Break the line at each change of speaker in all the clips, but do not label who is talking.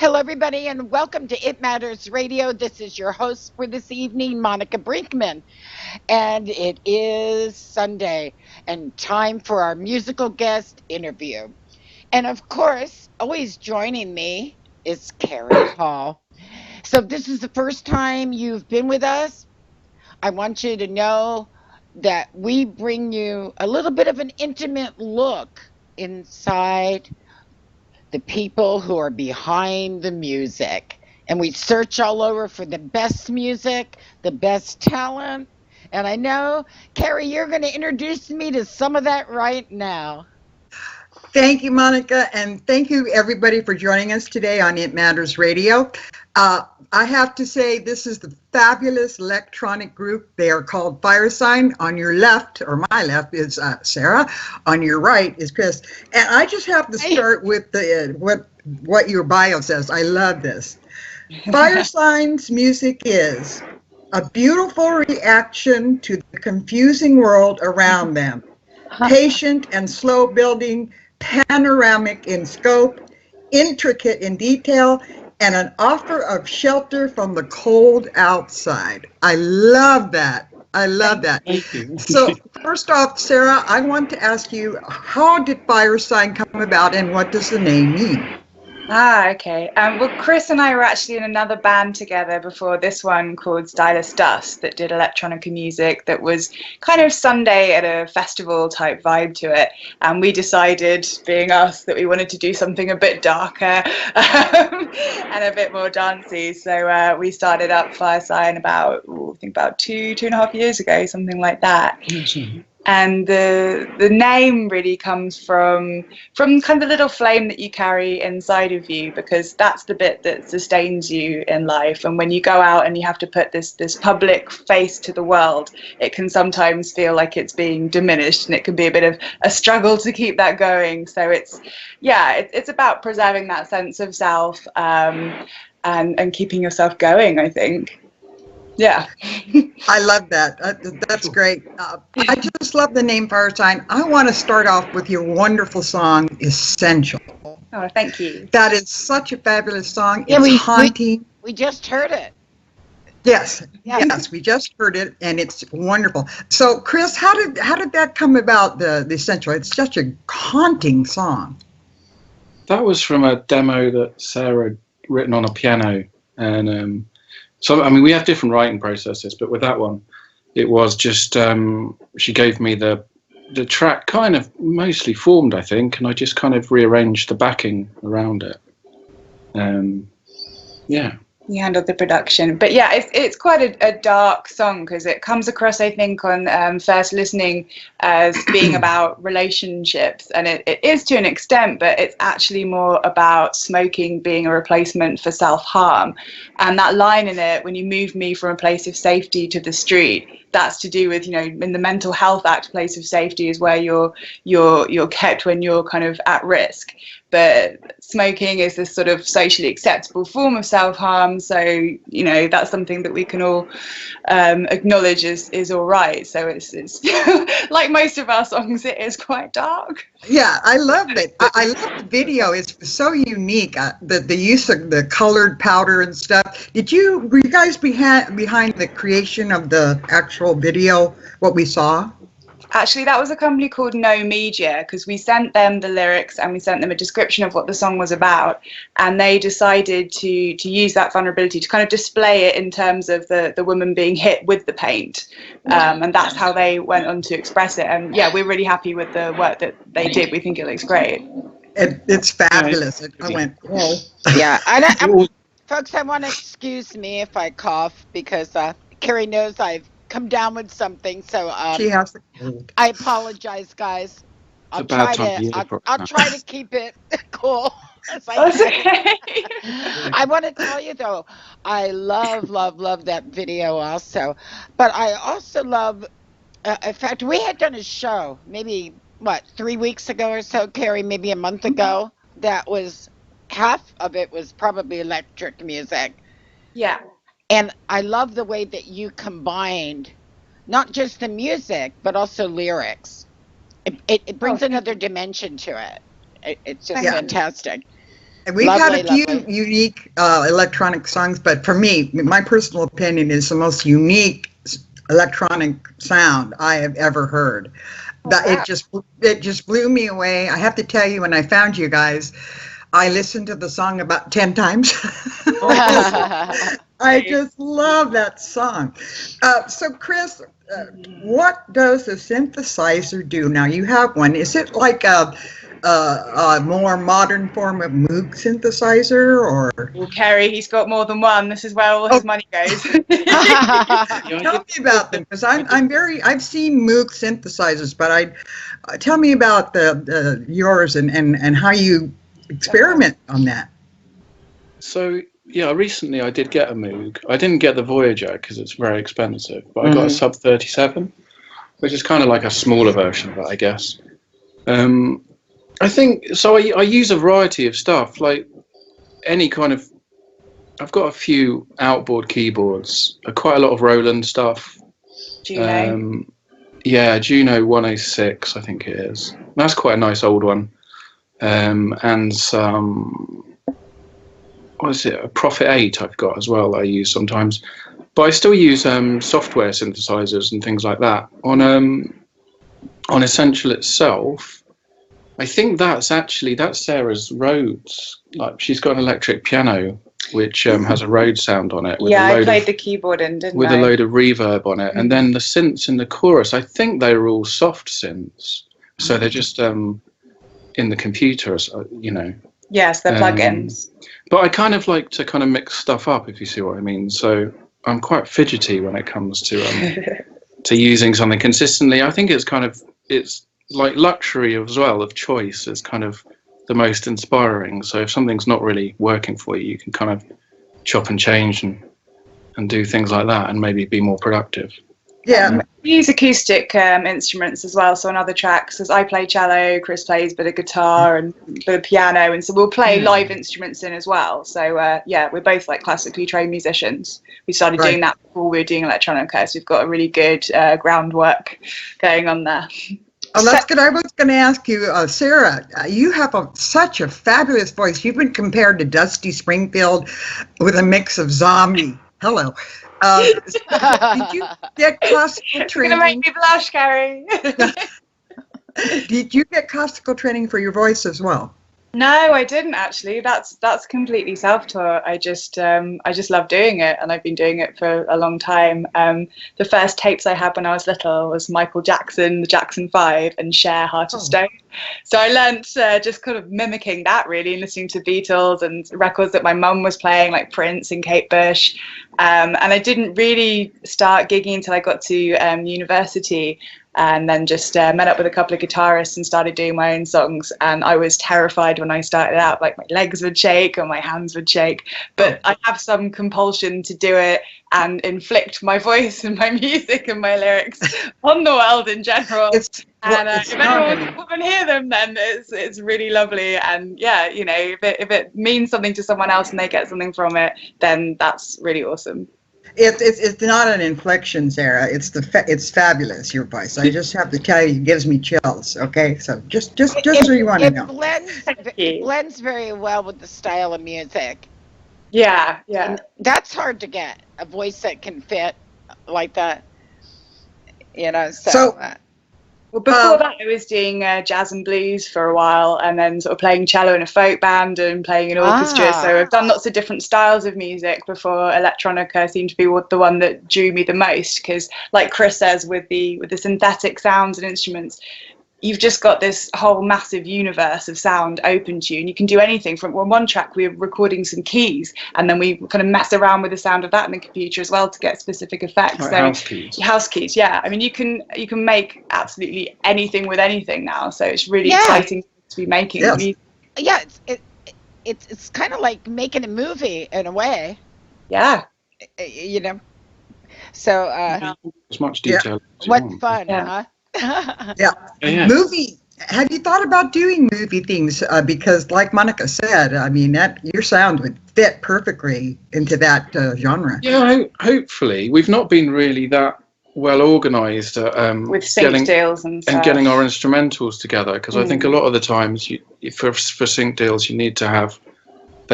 Hello, everybody, and welcome to It Matters Radio. This is your host for this evening, Monica Brinkman, and it is Sunday and time for our musical guest interview. And of course, always joining me is Kerry Hall. So, if this is the first time you've been with us, I want you to know that we bring you a little bit of an intimate look inside the people who are behind the music. And we search all over for the best music, the best talent. And I know, Kerry, you're going to introduce me to some of that right now.
Thank you, Monica, and thank you, everybody, for joining us today on It Matters Radio. I have to say, this is the fabulous electronic group. They are called Firesign. On your left, or my left, is Sarah. On your right is Chris. And I just have to start with the what your bio says. I love this. Firesign's music is a beautiful reaction to the confusing world around them. Patient and slow building, panoramic in scope, intricate in detail, and an offer of shelter from the cold outside. I love that. I love that.
Thank you.
So first off, Sarah, I want to ask you, how did Firesign come about and what does the name mean?
Okay. Well, Chris and I were actually in another band together before this one called Stylus Dust that did electronica music that was kind of Sunday at a festival type vibe to it. And we decided, being us, that we wanted to do something a bit darker and a bit more dancey. So we started up Firesign about, I think about two and a half years ago, something like that.
Mm-hmm.
And the name really comes from kind of the little flame that you carry inside of you, because that's the bit that sustains you in life. And when you go out and you have to put this public face to the world, it can sometimes feel like it's being diminished, and it can be a bit of a struggle to keep that going. So it's about preserving that sense of self and keeping yourself going, I think. Yeah.
I love that. That's great. I just love the name Firesign. I want to start off with your wonderful song, Essential.
Oh, thank you.
That is such a fabulous song. It's haunting.
We just heard it.
Yes, we just heard it, and it's wonderful. So, Chris, how did that come about, the Essential? It's such a haunting song.
That was from a demo that Sarah had written on a piano, and so, I mean, we have different writing processes, but with that one, it was just, she gave me the track kind of mostly formed, I think, and I just kind of rearranged the backing around it. Yeah.
You handled the production. But yeah, it's quite a dark song, because it comes across, I think, on first listening as being about relationships. And it is to an extent, but it's actually more about smoking being a replacement for self-harm. And that line in it, when you move me from a place of safety to the street, that's to do with, in the Mental Health Act, place of safety is where you're kept when you're kind of at risk. But smoking is this sort of socially acceptable form of self-harm. So, that's something that we can all acknowledge is all right. So it's like most of our songs, it is quite dark.
Yeah, I love it. I love the video. It's so unique. The use of the colored powder and stuff. Were you guys behind the creation of the actual video, what we saw?
Actually, that was a company called No Media, because we sent them the lyrics and we sent them a description of what the song was about, and they decided to use that vulnerability to kind of display it in terms of the woman being hit with the paint, and that's how they went on to express it. And yeah, we're really happy with the work that they did. We think it looks great.
It's fabulous. I went, whoa.
Yeah, folks, I want to excuse me if I cough, because Kerry knows I've come down with something, so
she has
I apologize, guys. I'll try to keep it cool as I can. I want to tell you though, I love that video also, but I also love. In fact, we had done a show maybe 3 weeks ago or so, Kerry, maybe a month ago. That was half of it was probably electric music.
Yeah.
And I love the way that you combined not just the music, but also lyrics. It brings another dimension to it. It's just fantastic.
We've had a few
Lovely.
unique electronic songs, but for me, my personal opinion is the most unique electronic sound I have ever heard. That
Wow.
it just blew me away. I have to tell you, when I found you guys, I listened to the song about 10 times. I just love that song. So, Chris, what does a synthesizer do? Now, you have one. Is it like a more modern form of Moog synthesizer, or?
Well, Kerry, he's got more than one. This is where all his money goes.
Tell me about them, because I've seen Moog synthesizers, but tell me about the yours and how you experiment on that.
So yeah, recently I did get a Moog. I didn't get the Voyager because it's very expensive, but I got a Sub 37, which is kind of like a smaller version of it, I guess. I think so. I use a variety of stuff, like any kind of. I've got a few outboard keyboards, quite a lot of Roland stuff.
Juno.
Yeah, Juno 106, I think it is. That's quite a nice old one. And some, what is it? A Prophet 8 I've got as well. I use sometimes, but I still use software synthesizers and things like that on Essential itself. I think that's Sarah's Rhodes. Like, she's got an electric piano which has a Rhodes sound on it.
Yeah, I played the keyboard in, didn't I?
With a load of reverb on it, and then the synths in the chorus. I think they were all soft synths, so they're just in the computer, you know.
Yes, they're plugins.
But I kind of like to kind of mix stuff up, if you see what I mean. So I'm quite fidgety when it comes to to using something consistently. I think it's like luxury as well of choice is kind of the most inspiring. So if something's not really working for you, you can kind of chop and change and do things like that and maybe be more productive.
Yeah.
We use acoustic instruments as well. So on other tracks, as I play cello, Chris plays a bit of guitar and a bit of piano, and so we'll play live instruments in as well. So yeah, we're both like classically trained musicians. We started doing that before we were doing electronica, so we've got a really good groundwork going on there.
Oh, that's good. I was going to ask you, Sarah, you have such a fabulous voice. You've been compared to Dusty Springfield with a mix of zombie. Hello. Did you get classical training?
You're going to make me blush, Kerry.
Did you get classical training for your voice as well?
No, I didn't actually. That's completely self-taught. I just love doing it, and I've been doing it for a long time. The first tapes I had when I was little was Michael Jackson, the Jackson 5, and Cher, Heart of Stone. So I learnt just kind of mimicking that, really, listening to Beatles and records that my mum was playing, like Prince and Kate Bush. And I didn't really start gigging until I got to university. And then just met up with a couple of guitarists and started doing my own songs. And I was terrified when I started out, like my legs would shake or my hands would shake. But I have some compulsion to do it and inflict my voice and my music and my lyrics on the world in general. If anyone can hear them, then it's really lovely. And yeah, you know, if it means something to someone else and they get something from it, then that's really awesome.
It's not an inflection, Sarah. It's fabulous, your voice. I just have to tell you, it gives me chills. Okay, so just so you want to know.
It blends very well with the style of music.
Yeah.
And that's hard to get, a voice that can fit like that. You know,
well, before that, I was doing jazz and blues for a while, and then sort of playing cello in a folk band and playing in orchestra. So I've done lots of different styles of music before electronica seemed to be the one that drew me the most. Because, like Chris says, with the synthetic sounds and instruments, you've just got this whole massive universe of sound open to you, and you can do anything. From one track, we were recording some keys, and then we kind of mess around with the sound of that in the computer as well to get specific effects.
Like
so house keys, yeah. I mean, you can make absolutely anything with anything now. So it's really exciting to be making music.
Yeah, it's kind of like making a movie in a way.
Yeah.
You know. So
as much detail.
What fun, huh?
Yeah. Movie. Have you thought about doing movie things? Because, like Monica said, I mean, your sound would fit perfectly into that genre.
Yeah, hopefully. We've not been really that well organised
with sync deals and
getting our instrumentals together. Because I think a lot of the times, for sync deals, you need to have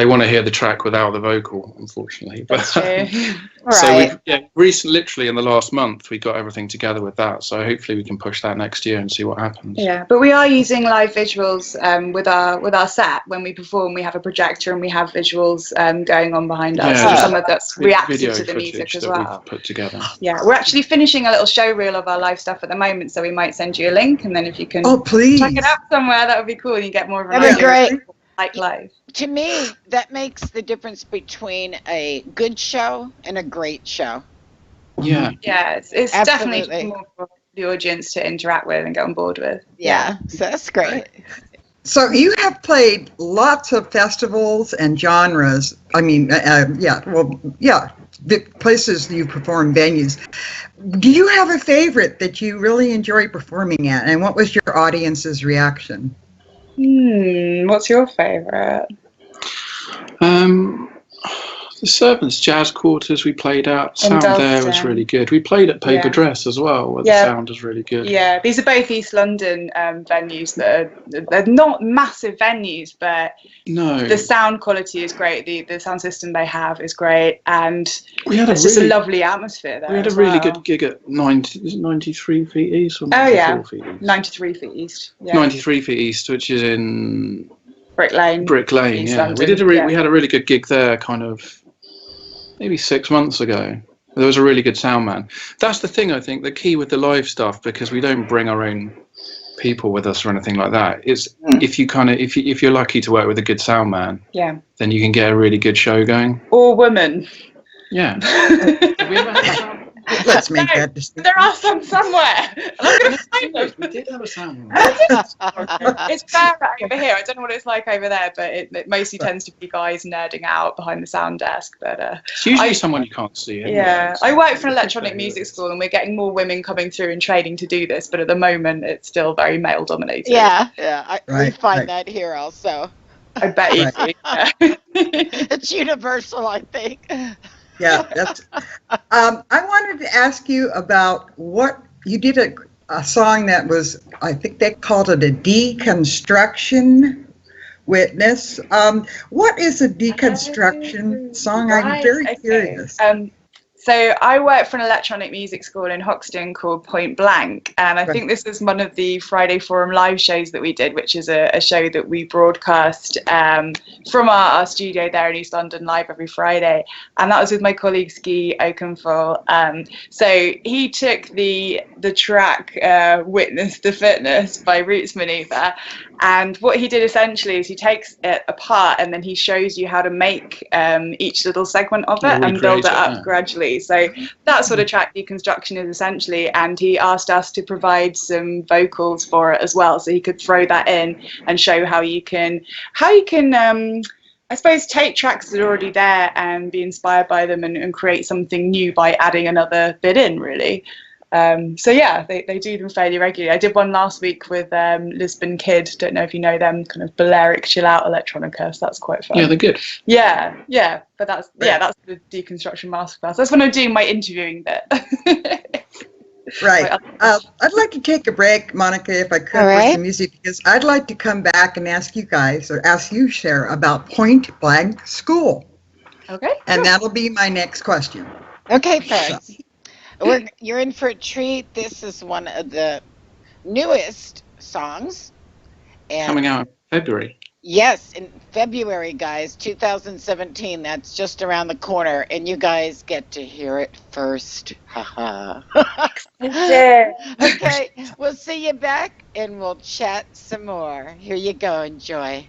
they want to hear the track without the vocal, unfortunately.
That's true.
So
Right.
literally in the last month, we got everything together with that. So hopefully we can push that next year and see what happens.
Yeah, but we are using live visuals with our set. When we perform, we have a projector and we have visuals going on behind us.
Yeah,
And some of that's reactive
video
to the
footage
music as
that
well.
we've put together.
Yeah, we're actually finishing a little show reel of our live stuff at the moment, so we might send you a link, and then if you can
please
check it out somewhere, that would be cool. You get more of an
That'd be
idea
great.
of like live.
To me, that makes the difference between a good show and a great show.
Yeah.
Yeah, it's
Absolutely.
definitely more for the audience to interact with and get on board with.
Yeah, so that's great.
So you have played lots of festivals and genres. I mean, the places you perform, venues. Do you have a favorite that you really enjoy performing at? And what was your audience's reaction?
What's your favorite?
The Servants Jazz Quarters we played at. Sound there was really good. We played at Paper Dress as well, where the sound was really good.
Yeah, these are both East London venues they're not massive venues, but the sound quality is great. The sound system they have is great, and it's just a lovely atmosphere there.
We had a really good gig at 93 Feet East. Or 94 Feet East?
93 Feet East. Yeah.
93 Feet East, which is in Brick Lane.
East
Yeah.
London.
We had a really good gig there, kind of maybe 6 months ago. There was a really good sound man. That's the thing, I think, the key with the live stuff, because we don't bring our own people with us or anything like that, is if you're lucky to work with a good sound man, then you can get a really good show going.
Or woman.
Yeah. Have we ever had a sound?
Let's make that distinction.
There are some somewhere. I'm going to find them.
We did have a sound man.
It's fair over here. I don't know what it's like over there, but it mostly tends to be guys nerding out behind the sound desk. But
it's usually someone you can't see. Anyway,
yeah, I work for an electronic music school, and we're getting more women coming through and training to do this. But at the moment, it's still very male dominated.
Yeah. We find that here also.
I bet you do. Yeah.
It's universal, I think.
Yeah, that's. I wanted to ask you about what you did a song that was, I think they called it a deconstruction witness. What is a deconstruction song? I'm very curious.
So I work for an electronic music school in Hoxton called Point Blank, and I think this is one of the Friday Forum live shows that we did, which is a show that we broadcast from our studio there in East London live every Friday, and that was with my colleague Ski Oakenfull. So he took the track Witness the Fitness by Roots Maneuver, and what he did essentially is he takes it apart and then he shows you how to make each little segment of it and build it up gradually. So that's what a track deconstruction is essentially, and he asked us to provide some vocals for it as well, so he could throw that in and show how you can I suppose take tracks that are already there and be inspired by them and create something new by adding another bit in, really. So yeah, they do them fairly regularly. I did one last week with Lisbon Kid. Don't know if you know them, kind of Balearic chill out electronica. So that's quite fun.
Yeah, they're good.
Yeah. But that's the deconstruction masterclass. That's when I'm doing my interviewing bit.
Right. I'd like to take a break, Monica, if I could, with the music, because I'd like to come back and ask you guys, or ask you, Cher, about Point Blank School.
Okay.
And that'll be my next question.
Okay, folks. You're in for a treat. This is one of the newest songs. And
coming out in February.
Yes, in February, guys, 2017. That's just around the corner, and you guys get to hear it first. Haha. Okay, we'll see you back, and we'll chat some more. Here you go. Enjoy.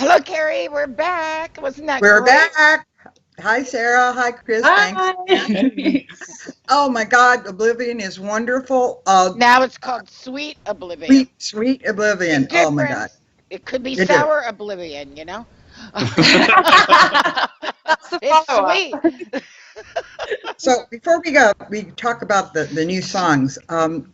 Hello, Kerry. We're back. Wasn't that
We're
great?
back. Hi, Sarah. Hi, Chris. Thanks.
Hi.
Oh my God, Oblivion is wonderful.
Now it's called Sweet Oblivion.
Sweet, sweet
Big
Oblivion. Oh my God.
difference. It could be
It is.
sour oblivion, you know?
That's the
It's
follow-up.
sweet.
So before we talk about the new songs. Talk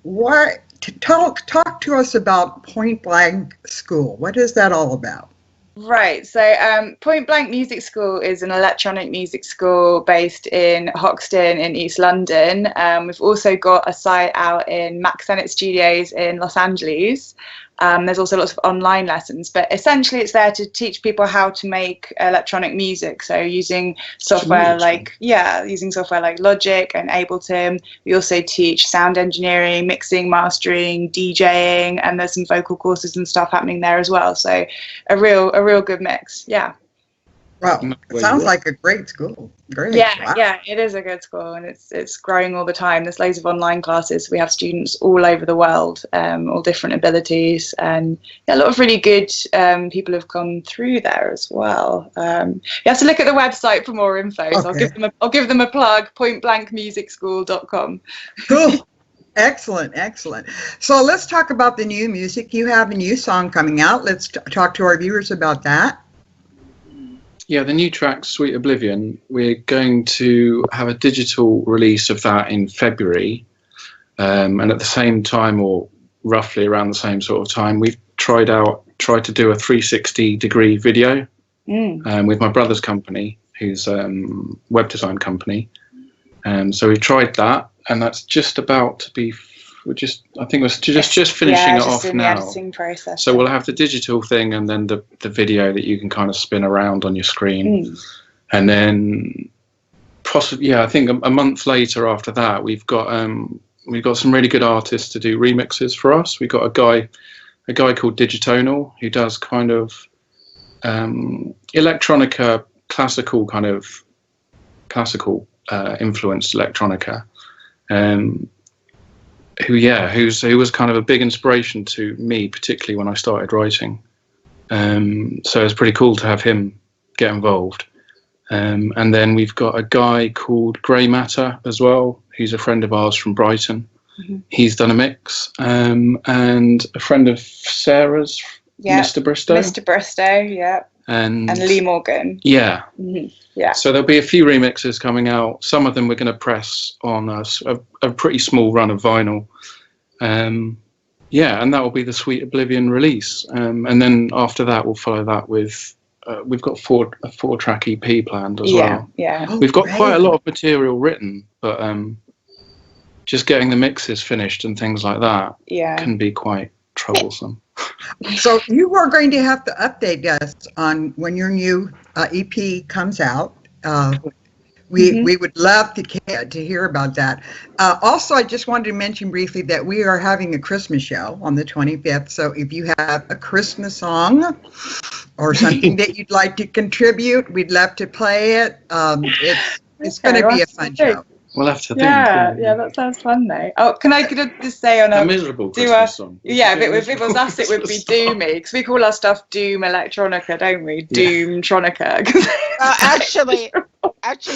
to us about Point Blank School. What is that all about?
Right, so Point Blank Music School is an electronic music school based in Hoxton in East London. We've also got a site out in Max Sennett Studios in Los Angeles. There's also lots of online lessons, but essentially it's there to teach people how to make electronic music. So using software using software like Logic and Ableton. We also teach sound engineering, mixing, mastering, DJing, and there's some vocal courses and stuff happening there as well. So a real good mix. Yeah.
Wow, it sounds like a great school. Great.
Yeah,
Wow.
yeah, it is a good school, and it's growing all the time. There's loads of online classes. We have students all over the world, all different abilities, and a lot of really good people have gone through there as well. You have to look at the website for more info. So
Okay.
I'll give them a plug. pointblankmusicschool.com.
Cool. Excellent, excellent. So let's talk about the new music. You have a new song coming out. Let's talk to our viewers about that.
Yeah, the new track, Sweet Oblivion, we're going to have a digital release of that in February. And at the same time, or roughly around the same sort of time, we've tried to do a 360-degree video with my brother's company, who's web design company. So we tried that, and that's just about to be. I think we're just finishing it off
in
now.
the editing process.
So we'll have the digital thing, and then the video that you can kind of spin around on your screen, and then possibly, I think a month later after that, we've got some really good artists to do remixes for us. We've got a guy called Digitonal who does kind of electronica, classical influenced electronica. Who was kind of a big inspiration to me, particularly when I started writing. So it's pretty cool to have him get involved. And then we've got a guy called Grey Matter as well. He's a friend of ours from Brighton. Mm-hmm. He's done a mix. And a friend of Sarah's, Mr. Bristow.
Mr. Bristow, yeah. And Lee Morgan.
Yeah.
Mm-hmm. Yeah.
So there'll be a few remixes coming out. Some of them we're going to press on a pretty small run of vinyl. And that will be the Sweet Oblivion release. And then after that, we'll follow that with, we've got a 4-track EP planned as well.
Yeah.
Oh,
we've got
great.
quite a lot of material written, but just getting the mixes finished and things like that can be quite troublesome.
So you are going to have to update us on when your new EP comes out. We would love to hear about that. Also, I just wanted to mention briefly that we are having a Christmas show on the 25th. So if you have a Christmas song or something that you'd like to contribute, we'd love to play it. It's going to be a fun show.
We'll have to think.
Yeah, that sounds fun though. Oh, can I just say on
a miserable Christmas song?
Yeah, but if it was us, it would be Doomy, because we call our stuff Doom Electronica, don't we? Doomtronica.
Actually,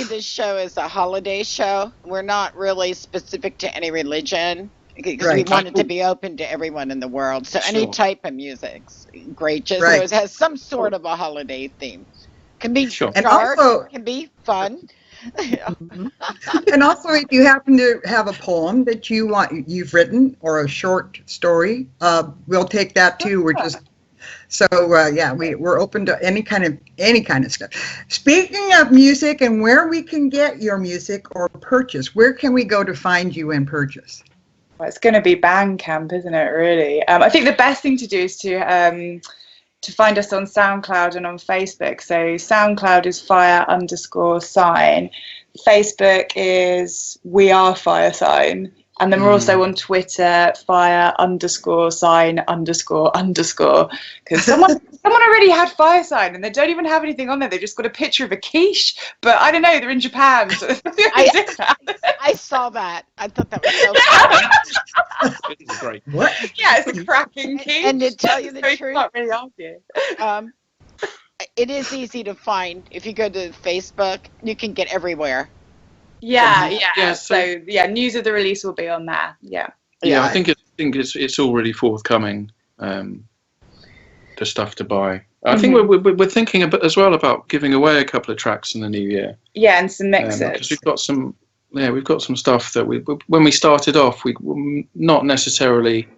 this show is a holiday show. We're not really specific to any religion, because we want it to be open to everyone in the world. So any type of music's great. Just it has some sort of a holiday theme. Can be dark,
and also,
can be fun.
And also, if you happen to have a poem that you've written or a short story, we'll take that too. We're open to any kind of stuff. Speaking of music and where we can get your music or purchase, where can we go to find you and purchase?
Well, it's going to be Bandcamp, isn't it? Really, I think the best thing to do is to find us on SoundCloud and on Facebook. So SoundCloud is fire_sign. Facebook is We Are Fire Sign. And then we're also on Twitter, fire_sign__. Because someone already had Fire Sign and they don't even have anything on there. They've just got a picture of a quiche. But I don't know, they're in Japan. So
I saw that. I thought that was so funny.
It's great.
What?
Yeah, it's a cracking quiche.
And to tell you the truth,
not really argue.
it is easy to find. If you go to Facebook, you can get everywhere.
Yeah,
Yeah,
yeah.
so-
So yeah, news of the release will be on there. Yeah.
Yeah, I think it's already forthcoming. The stuff to buy. I think we're thinking a bit as well about giving away a couple of tracks in the new year.
Yeah, and some
Because
mixes.
we've got some stuff that when we started off, we were not necessarily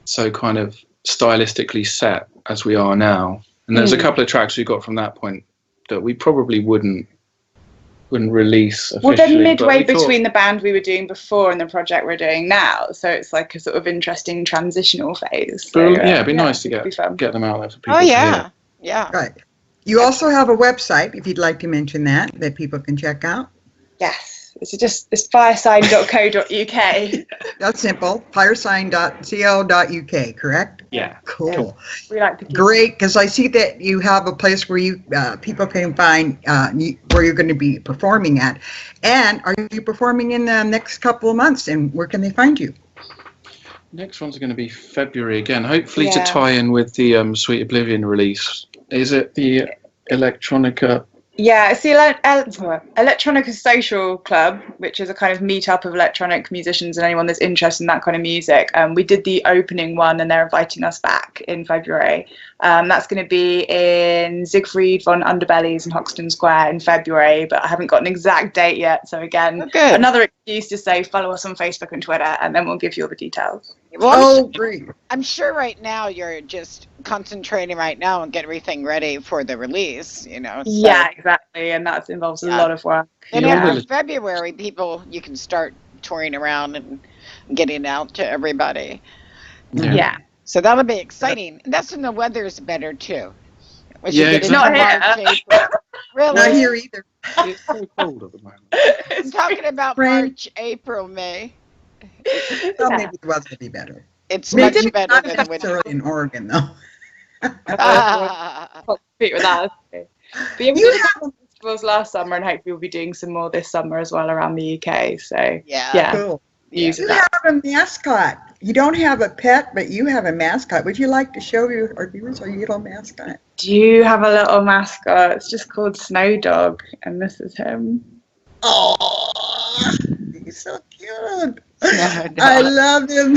so kind of stylistically set as we are now. And there's a couple of tracks we got from that point that we probably wouldn't release officially.
Well, they're midway between the band we were doing before and the project we're doing now, so it's like a sort of interesting transitional phase. So,
it'd be nice to get them out there for people.
Oh
to
yeah,
hear.
yeah.
Right. You also have a website, if you'd like to mention that people can check out.
Yes, it's firesign.co.uk.
That's simple. firesign.co.uk, correct?
Yeah.
Cool.
We like to keep
Great, because I see that you have a place where you people can find where you're going to be performing at. And are you performing in the next couple of months? And where can they find you?
Next one's going to be February again, hopefully to tie in with the Sweet Oblivion release. Is it the Electronica?
Yeah, it's the Electronica Social Club, which is a kind of meet-up of electronic musicians and anyone that's interested in that kind of music. We did the opening one, and they're inviting us back in February. That's going to be in Siegfried von Underbelly's in Hoxton Square in February, but I haven't got an exact date yet. So again, another excuse to say follow us on Facebook and Twitter, and then we'll give you all the details.
Well,
great.
I'm sure right now you're just concentrating right now and get everything ready for the release, you know. So.
Yeah, exactly, and that involves a lot of work.
And after February, you can start touring around and getting out to everybody.
Yeah.
So that'll be exciting. And that's when the weather's better too.
Exactly.
Not here.
Really?
Not here either.
It's so cold at the moment.
I'm talking about March, April, May.
Well, maybe the weather will be better.
It's much better
not
than winter.
in Oregon, though.
Compete with that. But yeah, we did festivals last summer, and hopefully we'll be doing some more this summer as well around the UK. So yeah,
Cool.
Yeah.
You have a mascot. You don't have a pet, but you have a mascot. Would you like to show our viewers our little mascot?
Do you have a little mascot? It's just called Snow Dog, and this is him.
Oh, he's so cute. I love him.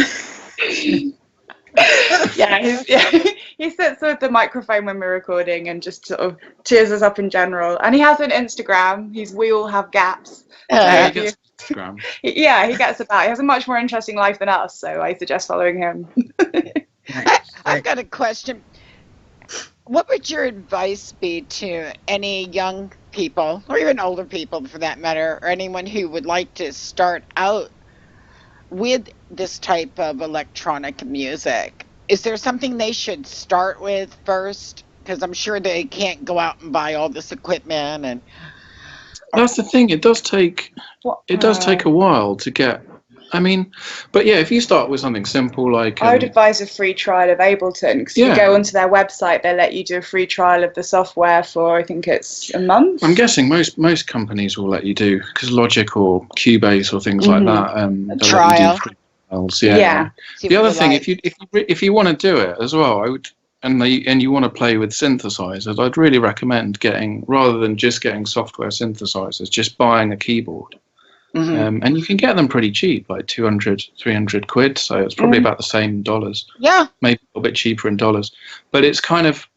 He sits with the microphone when we're recording and just sort of cheers us up in general. And he has an Instagram. We all have gaps.
He gets Instagram.
He gets about. He has a much more interesting life than us, so I suggest following him.
I've got a question. What would your advice be to any young people, or even older people for that matter, or anyone who would like to start out with this type of electronic music? Is there something they should start with first? Because I'm sure they can't go out and buy all this equipment. And
that's the thing. It does take a while to get. I mean, but yeah, if you start with something simple like
I would advise a free trial of Ableton, because if you go onto their website, they let you do a free trial of the software for, I think it's a month.
I'm guessing most companies will let you do, because Logic or Cubase or things like that.
A trial.
Free trials. Yeah. The other thing, if you want to do it as well, I would, and you want to play with synthesizers, I'd really recommend rather than just getting software synthesizers, just buying a keyboard. And you can get them pretty cheap, like 200, 300 quid. So it's probably about the same dollars.
Yeah.
Maybe a little bit cheaper in dollars. But it's kind of,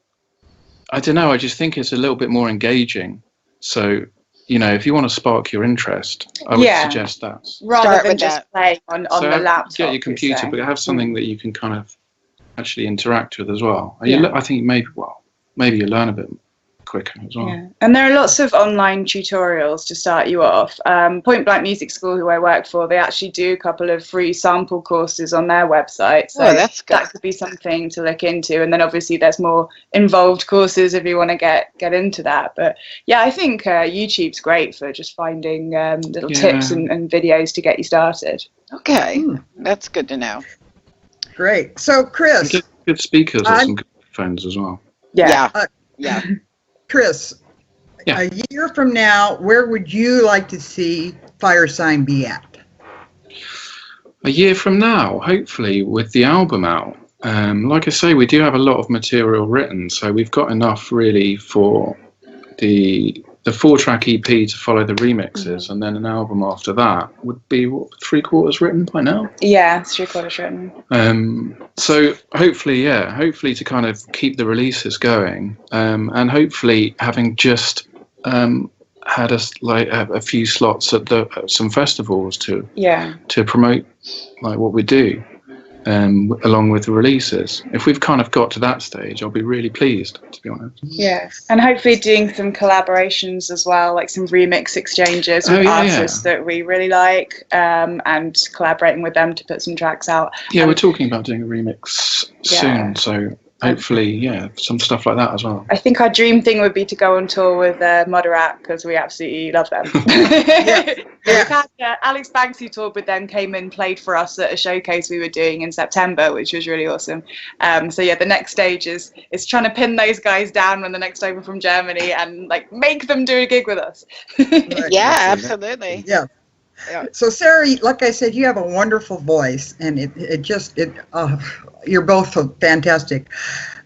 I don't know, I just think it's a little bit more engaging. So, if you want to spark your interest, I would suggest that.
Rather than just playing on the laptop.
Get your computer, but have something that you can kind of actually interact with as well. I think maybe you learn a bit quicker as well.
Yeah. And there are lots of online tutorials to start you off. Point Blank Music School, who I work for, they actually do a couple of free sample courses on their website. So
that's good.
That could be something to look into. And then obviously there's more involved courses if you want to get into that. But yeah, I think YouTube's great for just finding little tips and videos to get you started.
Okay, that's good to know.
Great. So, Chris.
Good speakers and some good phones as well.
Yeah.
Chris, a year from now, where would you like to see Firesign be at?
A year from now, hopefully, with the album out, Like I say, we do have a lot of material written, so we've got enough really for the 4-track EP to follow the remixes, and then an album after that would be what, 3/4 written by now.
Yeah, it's 3/4 written.
So hopefully to kind of keep the releases going, and hopefully having just had a few slots at some festivals to promote like what we do. Along with the releases. If we've kind of got to that stage, I'll be really pleased, to be honest.
Yeah, and hopefully doing some collaborations as well, like some remix exchanges with artists that we really like, and collaborating with them to put some tracks out.
Yeah, we're talking about doing a remix soon, so hopefully, some stuff like that as well.
I think our dream thing would be to go on tour with Moderat, because we absolutely love them. We've had Alex Banks, who toured with them, came and played for us at a showcase we were doing in September, which was really awesome. So the next stage is trying to pin those guys down when they're next over from Germany and like make them do a gig with us.
Yeah, absolutely.
Yeah. So Sarah, like I said, you have a wonderful voice, and you're both fantastic.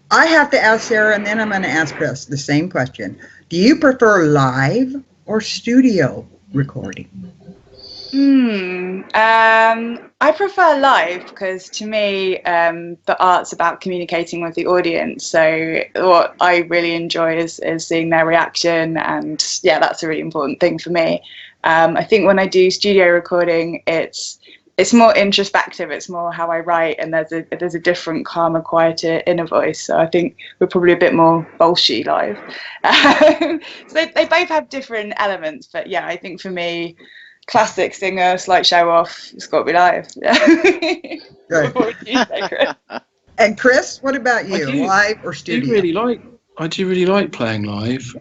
I have to ask Sarah, and then I'm going to ask Chris the same question. Do you prefer live or studio recording?
I prefer live, because to me, the art's about communicating with the audience. So what I really enjoy is seeing their reaction, and that's a really important thing for me. I think when I do studio recording, it's more introspective. It's more how I write, and there's a different, calmer, quieter inner voice. So I think we're probably a bit more bolshy live. So they both have different elements, but I think for me, classic singer, slight show off, it's got to be live.
Right.
What would you say, Chris?
And Chris, what about you? Live or studio?
I do really like playing live.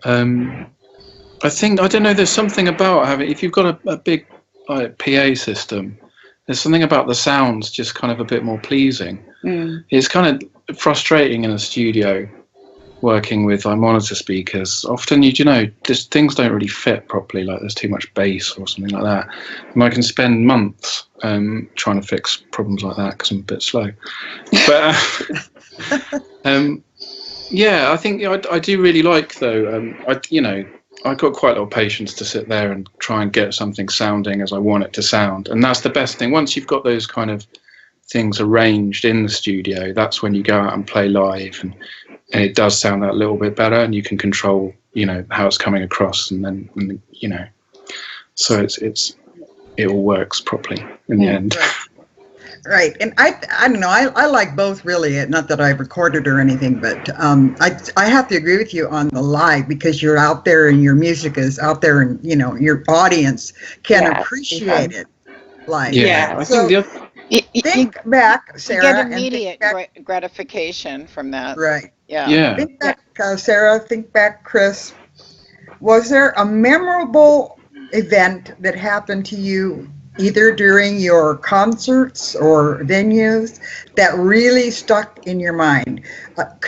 I don't know, there's something about having, if you've got a big PA system, there's something about the sounds just kind of a bit more pleasing. It's kind of frustrating in a studio working with monitor speakers. Often, just things don't really fit properly, like there's too much bass or something like that. And I can spend months trying to fix problems like that because I'm a bit slow. But I think I do really like, though, I've got quite a lot of patience to sit there and try and get something sounding as I want it to sound. And that's the best thing. Once you've got those kind of things arranged in the studio, that's when you go out and play live, and it does sound that little bit better, and you can control, how it's coming across, and then, so it all works properly in the end.
Right. And I don't know, I like both, really. Not that I've recorded or anything, but I have to agree with you on the live, because you're out there and your music is out there, and your audience can appreciate it live.
I
so
think
think back, Sarah.
You get immediate gratification from that.
Right.
Yeah.
Think back, Sarah. Think back, Chris. Was there a memorable event that happened to you, either during your concerts or venues, that really stuck in your mind?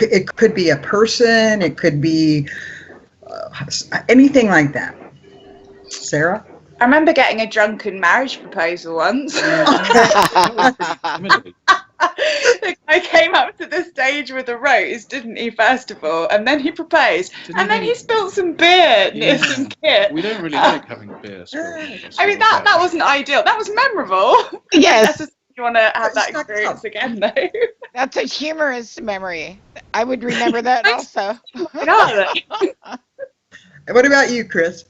It could be a person, it could be anything like that. Sarah?
I remember getting a drunken marriage proposal once. I came up to the stage with a rose, didn't he, first of all? And then he proposed. Then he spilled some beer near some kit.
We don't really like having beer spilled.
I mean, that wasn't ideal. That was memorable.
Yes.
You want to have that experience again, though?
That's a humorous memory. I would remember that also.
What about you, Chris?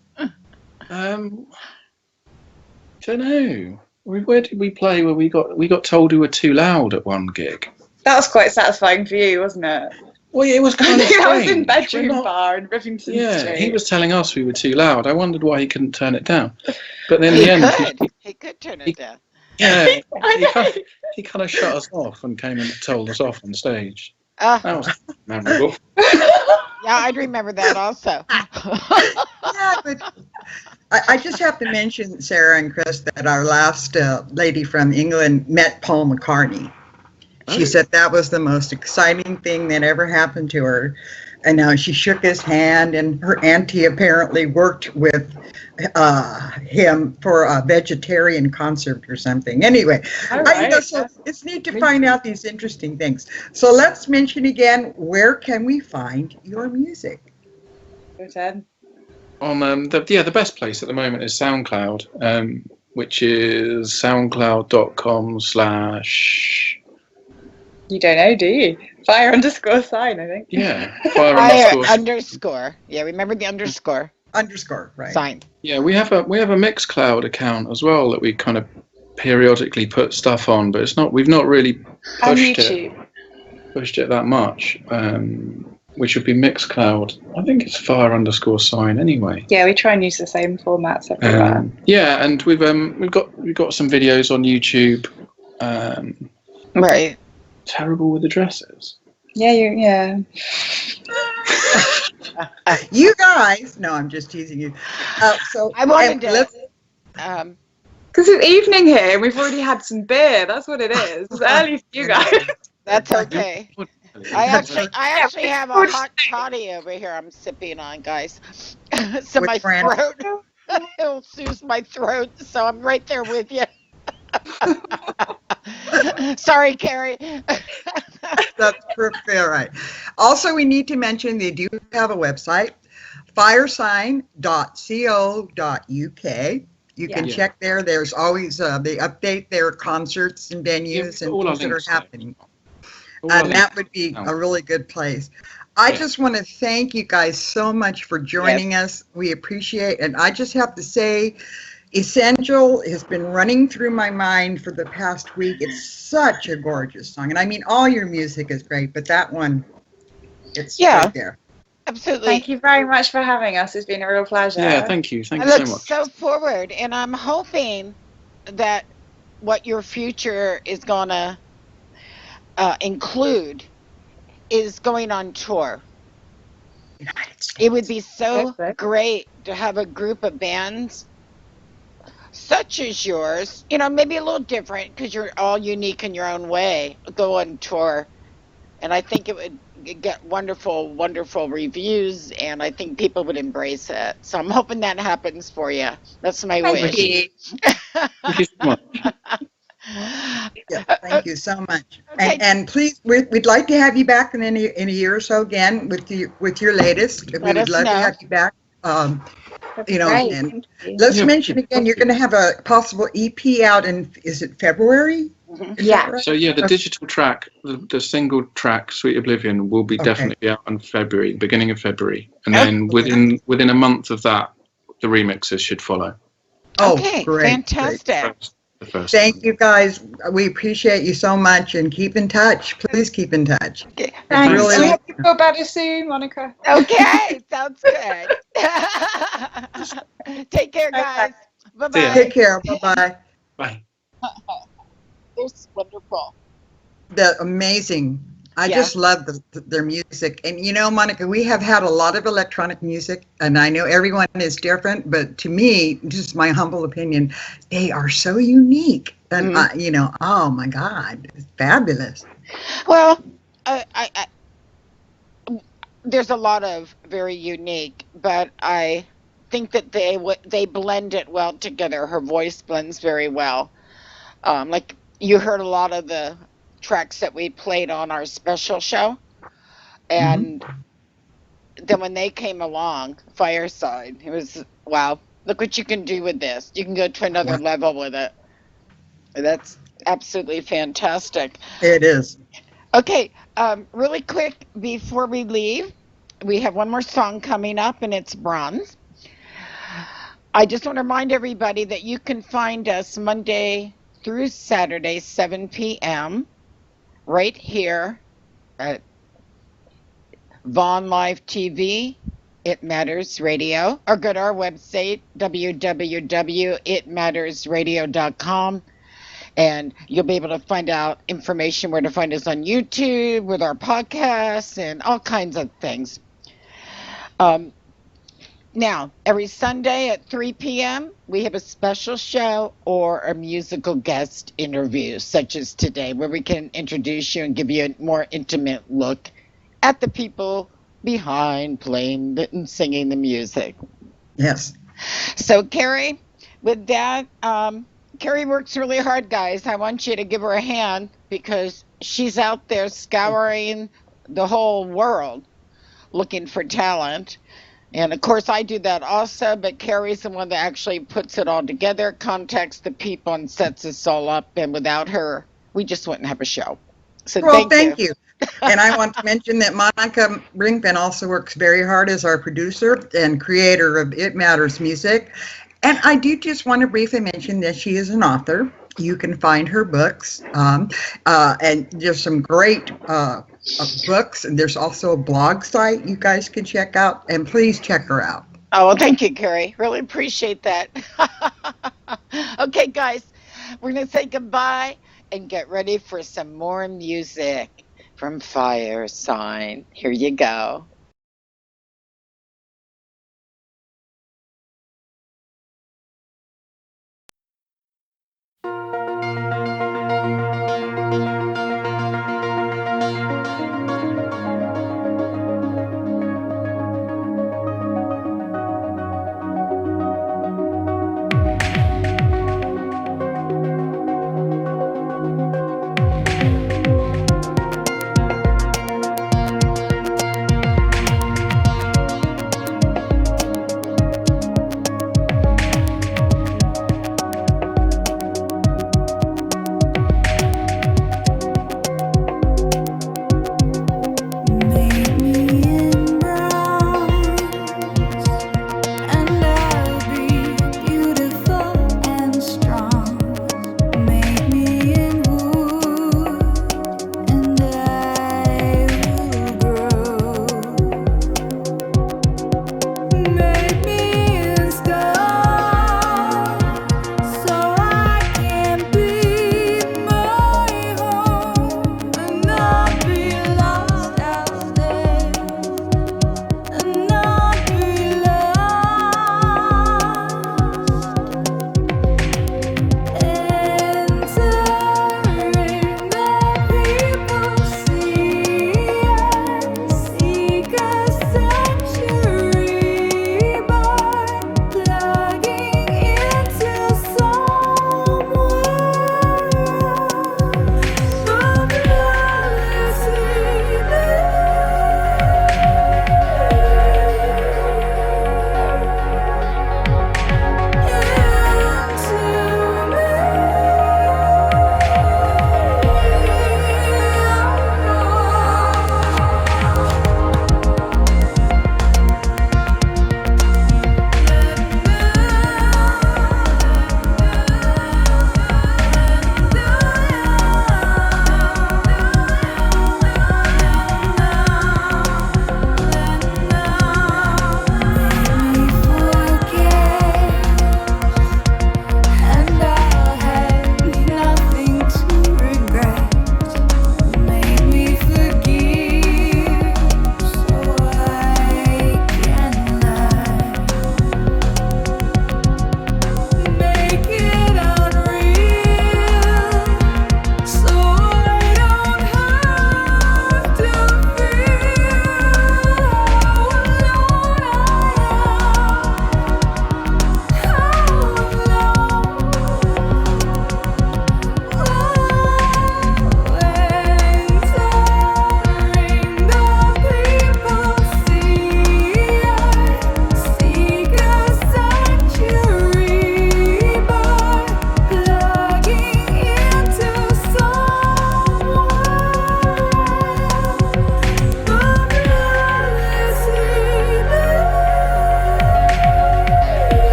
Don't know. Where did we play where we got told we were too loud at one gig?
That was quite satisfying for you, wasn't it?
Well, yeah, it was kind of strange.
I was in bedroom bar in Rivington Street.
He was telling us we were too loud. I wondered why he couldn't turn it down. But then in the end,
he could turn it down.
Yeah, he kind of shut us off and came and told us off on stage. That was memorable.
Yeah, I'd remember that also.
Yeah, but I just have to mention, Sarah and Chris, that our last lady from England met Paul McCartney. She said that was the most exciting thing that ever happened to her. And she shook his hand, and her auntie apparently worked with him for a vegetarian concert or something. Anyway, so it's neat to find out these interesting things. So let's mention again, where can we find your music?
Go ahead.
On the best place at the moment is SoundCloud, which is soundcloud.com/
You don't know, do you? Fire_sign, I think.
Yeah,
underscore. Yeah, remember the underscore.
Underscore, right?
Sign.
Yeah, we have a Mixcloud account as well that we kind of periodically put stuff on, but we've not really pushed it that much. Which would be Mixcloud. I think it's fire_sign anyway.
Yeah, we try and use the same formats everywhere.
Yeah, and we've got some videos on YouTube.
Right.
Terrible with addresses.
Yeah.
You guys, no, I'm just teasing you. So
I wanted to.
Because it's evening here and we've already had some beer. That's what it is. It's early for you guys.
That's okay. I actually have a hot toddy over here I'm sipping on, guys. So my throat, it'll soothe my throat, so I'm right there with you. Sorry, Kerry.
That's perfectly all right. Also, we need to mention they do have a website, firesign.co.uk. You can check there. There's always, they update their concerts and venues and things that are happening. And that would be a really good place. I just want to thank you guys so much for joining us. We appreciate it. And I just have to say, Essential has been running through my mind for the past week. It's such a gorgeous song. And I mean, all your music is great, but that one, it's right there.
Absolutely.
Thank you very much for having us. It's been a real pleasure.
Yeah, thank you. Thank you
so
much.
I look so forward, and I'm hoping that what your future is going to include is going on tour. It would be so great to have a group of bands such as yours, maybe a little different because you're all unique in your own way, go on tour. And I think it would get wonderful, wonderful reviews, and I think people would embrace it. So I'm hoping that happens for you. That's my wish.
Thank you so much.
Thank you so much. Okay. And please, we'd like to have you back in a year or so again with your latest. We would love to have you back. And let's mention again, you're going to have a possible EP out in, is it February?
Yeah.
So the digital track, the single track, Sweet Oblivion, will be definitely out in February, beginning of February, and then within a month of that, the remixes should follow.
Okay, great, fantastic.
Great.
Thank you guys. We appreciate you so much, and keep in touch. Please keep in touch.
Okay. Thanks. Really, I hope you feel better soon, Monica.
Okay, sounds good. Take care, guys. Bye-bye.
Take care. Bye-bye.
Bye.
It's wonderful.
Amazing. I just love their music. And Monica, we have had a lot of electronic music, and I know everyone is different, but to me, just my humble opinion, they are so unique. And, oh my God, it's fabulous.
Well, there's a lot of very unique, but I think that they blend it well together. Her voice blends very well. Like you heard a lot of the tracks that we played on our special show, and then when they came along, Fireside, it was wow, look what you can do with this. You can go to another level with it. That's absolutely fantastic.
It is.
Okay, really quick before we leave, we have one more song coming up, and it's Bronze. I just want to remind everybody that you can find us Monday through Saturday, 7 p.m., right here at Vaughn Live TV, It Matters Radio, or go to our website, www.itmattersradio.com, and you'll be able to find out information where to find us on YouTube, with our podcasts, and all kinds of things. Now, every Sunday at 3 p.m., we have a special show or a musical guest interview, such as today, where we can introduce you and give you a more intimate look at the people behind playing and singing the music.
Yes.
So, Kerry, with that, Kerry works really hard, guys. I want you to give her a hand because she's out there scouring the whole world looking for talent. And of course, I do that also, but Carrie's the one that actually puts it all together, contacts the people, and sets us all up. And without her, we just wouldn't have a show. So
Well,
thank you.
thank you. And I want to mention that Monica Brinkman also works very hard as our producer and creator of It Matters Music. And I do just want to briefly mention that she is an author. You can find her books, and there's some great books. And there's also a blog site you guys can check out. And please check her out.
Oh, well, thank you, Kerry. Really appreciate that. Okay, guys, we're going to say goodbye and get ready for some more music from Fire Sign. Here you go.